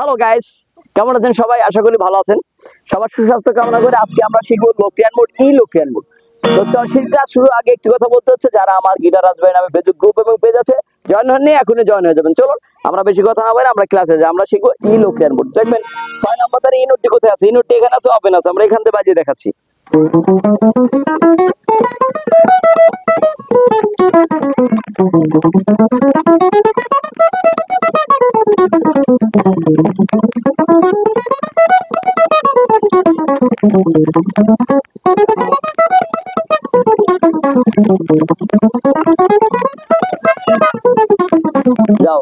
Hello guys, কেমন আছেন সবাই? আশা করি ভালো আছেন। সবার সুস্বাস্থ্য কামনা করে আজকে আমরা শিখব লোকিয়ান মোড লোকিয়ান মোড। তো শিখতে শুরু আগে একটি কথা বলতে হচ্ছে, যারা আমার গিটার রাজভাই নামে ফেসবুক গ্রুপ এবং পেজ আছে জয়েন হননি, এখনই জয়েন হয়ে যাবেন। চলুন আমরা বেশি কথা না বলে আমরা ক্লাসে যাই। আমরা শিখবো লোকিয়ান মোড। দেখবেন 6 নাম্বার তারে নোটটি কোথায় আছে? নোটটি এখানে আছে, ওপেন আছে। আমরা এখান থেকে বাজিয়ে দেখাচ্ছি। যাও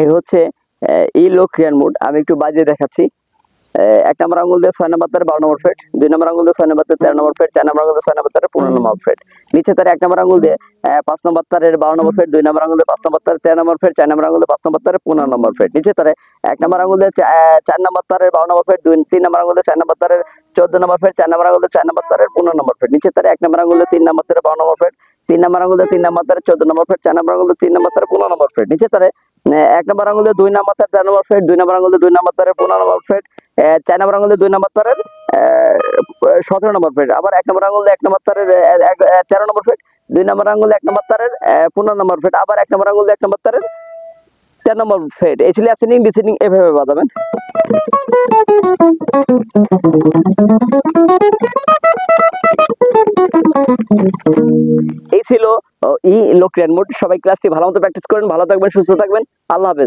এই হচ্ছে লোকিয়ান মোড। আমি একটু বাজিয়ে দেখাচ্ছি। 1 নম্বর আঙ্গুল দিয়ে 6 নম্বর তারে 12 নম্বর ফ্রেট, 2 নম্বর আঙ্গুল দিয়ে 6 নম্বর তারে 13 নম্বর ফ্রেট, 4 নম্বর আঙ্গুল দিয়ে 6 নম্বর তারে 15 নম্বর ফ্রেট। নিচে তারে 1 নম্বর আঙ্গুল দিয়ে 5 নম্বর তারের 12 নম্বর ফ্রেট, 2 নম্বর আঙ্গুল দিয়ে 5 নম্বর তারে 13 নম্বর ফ্রেট, 4 নম্বর আঙ্গুল দিয়ে 5 নম্বর তারে 15 নম্বর ফ্রেট। নিচে তারে 1 নম্বর আঙ্গুল দিয়ে 4 নম্বর তারের 12 নম্বর ফ্রেট, 3 নম্বর আঙ্গুল দিয়ে 4 নম্বর তারের 14 নম্বর ফ্রেট, 4 নম্বর আঙ্গুল দিয়ে 4 নম্বর তারের 15 নম্বর ফ্রেট। নিচে তারে 1 নম্বর আঙ্গুল দিয়ে 3 নম্বর তারে 12 নম্বর ফ্রেট, 3 নম্বর আঙ্গুল দিয়ে 3 নম্বর তারে 14 নম্বর ফ্রেট, 4 নম্বর আঙ্গুল দিয়ে 3 নম্বর তারে 15 নম্বর ফ্রেট। নিচে তারে 1 নম্বর আঙ্গুল দিয়ে 2 নম্বর তারে 13 নম্বর ফ্রেট, 2 নম্বর আঙ্গুল দিয়ে 2 নম্বর তারে 15 নম্বর ফ্রেট, 4 নম্বর আঙ্গুল দিয়ে 2 নম্বর তারের 17 নম্বর ফ্রেট। আবার 1 নম্বর আঙ্গুল দিয়ে 1 নম্বর তারের 13 নম্বর ফ্রেট, 2 নম্বর আঙ্গুল 1 নম্বর তারের 15 নম্বর ফ্রেট, আবার 1 নম্বর আঙ্গুল 1 নম্বর তারের 13 নম্বর ফ্রেট। এই ছিল অ্যাসেন্ডিং ডিসেন্ডিং, এভাবে বাজাবেন। এই ছিল লোকিয়ান মোড। সবাই ক্লাসটি ভালো মতো প্র্যাকটিস করেন। ভালো থাকবেন, সুস্থ থাকবেন। আল্লাহ হাফেজ।